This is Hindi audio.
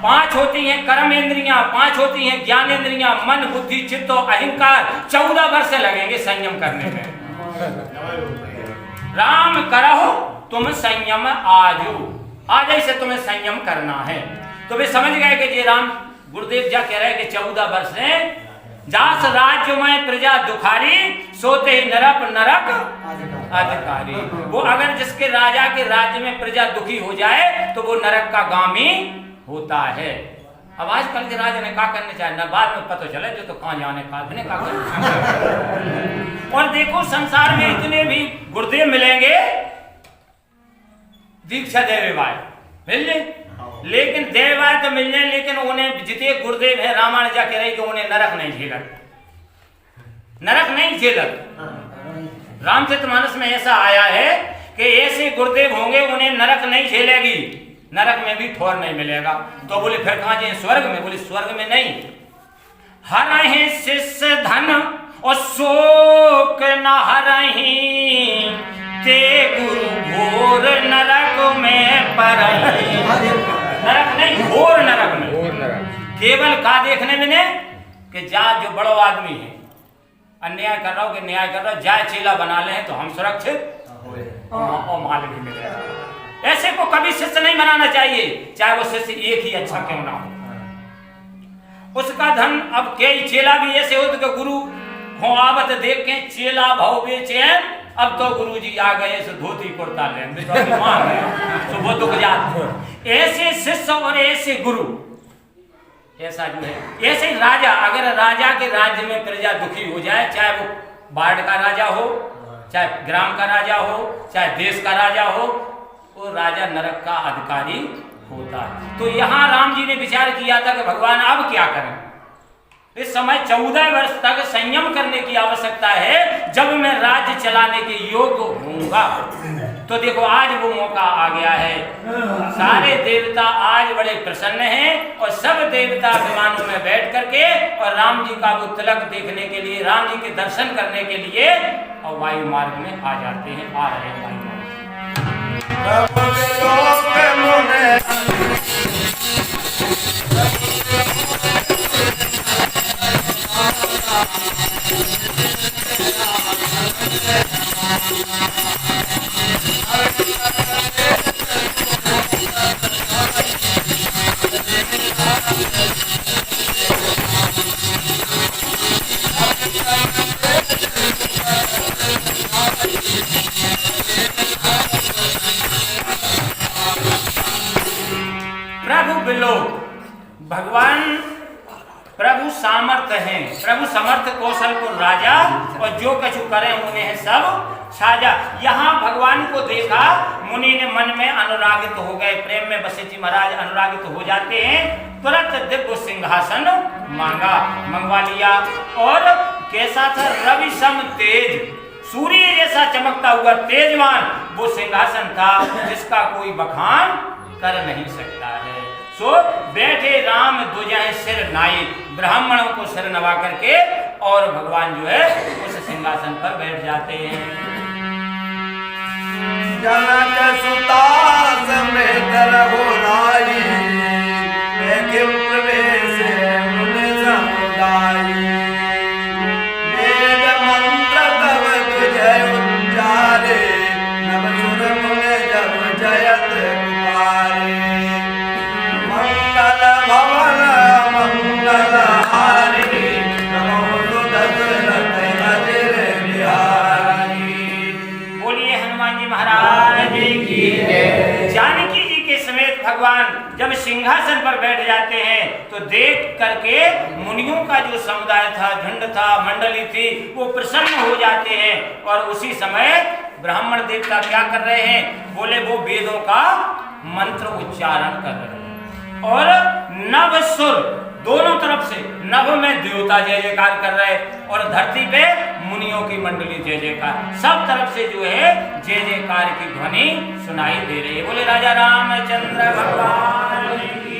5 होती हैं कर्म इंद्रियां, 5 होती हैं ज्ञान इंद्रियां, मन बुद्धि चित्त और अहंकार। 14 वर्ष लगेंगे संयम करने में। राम करहो तुम संयम आजू, आज से तुम्हें संयम करना है। तो वे समझ गए कि ये राम गुरुदेव जा कह रहे हैं कि 14 वर्ष है। जास राज्य में प्रजा दुखारी, सोते ही नरक नरक अधिकारी। वो अगर जिसके राजा के राज्य में प्रजा दुखी हो जाए तो वो नरक का गामी होता है। अब आजकल के राजा ने क्या करने चाहिए ना, बाद में पता चले जो तो कहां जाने का और देखो संसार में इतने भी गुरुदेव मिलेंगे, दीक्षा देवे मिल जाए, लेकिन देवाय तो मिल जाए, लेकिन उन्हें जितने गुरुदेव है रामायण जा कह रहे कि उन्हें नरक नहीं झेलत, नरक नहीं झेलत। रामचरितमानस में ऐसा आया है कि ऐसे गुरुदेव होंगे उन्हें नरक नहीं झेलेगी, नरक में भी ठोर नहीं मिलेगा। तो बोले फिर कहां जाए, स्वर्ग में? बोले स्वर्ग में नहीं। हरहि शिष्य धन और शोक न हरहि, ते गुरु घोर नरक में परहि। नरक नहीं, घोर नरक में। केवल का देखने में ने कि जा जो बड़ो आदमी है अन्याय कर रहा हो कि न्याय कर रहा हो, जाए चेला बना ले तो हम सुरक्षित और मालिक भी मिलेगा। ऐसे को कभी शिष्य नहीं बनाना चाहिए, चाहे वो शिष्य एक ही अच्छा क्यों ना हो। उसका धन अब कई चेला भी ऐसे हो तो गुरु हो आवत देख के चेला भाव बेचैन, अब तो गुरुजी आ गए सो धोती कुर्ता ले तो वो दुख जात। ऐसे शिष्य और ऐसे गुरु, ऐसा जो है ऐसे राजा, अगर राजा के राज्य में प्रजा दुखी हो जाए, चाहे वो वार्ड का राजा हो, चाहे ग्राम का राजा हो, चाहे देश का राजा हो, वो राजा नरक का अधिकारी होता है। तो यहाँ राम जी ने विचार किया था कि भगवान अब क्या करें। इस समय 14 वर्ष तक संयम करने की आवश्यकता है, जब मैं राज्य चलाने के योग्य होऊंगा। तो देखो आज वो मौका आ गया है। सारे देवता आज बड़े प्रसन्न हैं और सब देवता विमानों में बैठ करके और राम जी का वो तिलक देखने के लिए, राम जी के दर्शन करने के लिए और वायु मार्ग में आ जाते हैं, आ रहे हैं वायु मार्ग। भगवान प्रभु सामर्थ्य हैं, प्रभु समर्थ कौशल को राजा और जो कछु करे उन्हें है सब साजा। यहाँ भगवान को देखा, मुनि ने मन में अनुरागित हो गए, प्रेम में वशिष्ठ जी महाराज अनुरागित हो जाते हैं। तुरंत दिव्य सिंहासन मांगा, मंगवा लिया। और कैसा था, रवि सम तेज, सूर्य जैसा चमकता हुआ तेजवान वो सिंहासन था, जिसका कोई बखान कर नहीं सकता है। सो बैठे राम दुजह सिर नाई, ब्राह्मणों को सिर नवा करके और भगवान जो है उस सिंहासन पर बैठ जाते हैं। जनक सुता समेत रघुराई, लेकिन प्रवेश मुनि समुदाई। वेद मंत्र तब तुझे उच्चारे, नभ सुर मुनि जब जयत पुकारे। मंगल भवन मंगल हारी, नमो दशरथ अजिर बिहारी। बोलिए हनुमान जी महाराज की जय। जानकी जी के समेत भगवान जब सिंहासन पर बैठ जाते हैं तो देख करके मुनियों का जो समुदाय था, झुंड था, मंडली थी, वो प्रसन्न हो जाते हैं। और उसी समय ब्राह्मण देवता क्या कर रहे हैं, बोले वो वेदों का मंत्र उच्चारण कर रहे हैं। और नभ सुर दोनों तरफ से, नभ में देवता जय जयकार कर रहे और धरती पे मुनियों की मंडली जय जयकार, सब तरफ से जो है जय जयकार की ध्वनि सुनाई दे रही है। बोले राजा रामचंद्र भगवान की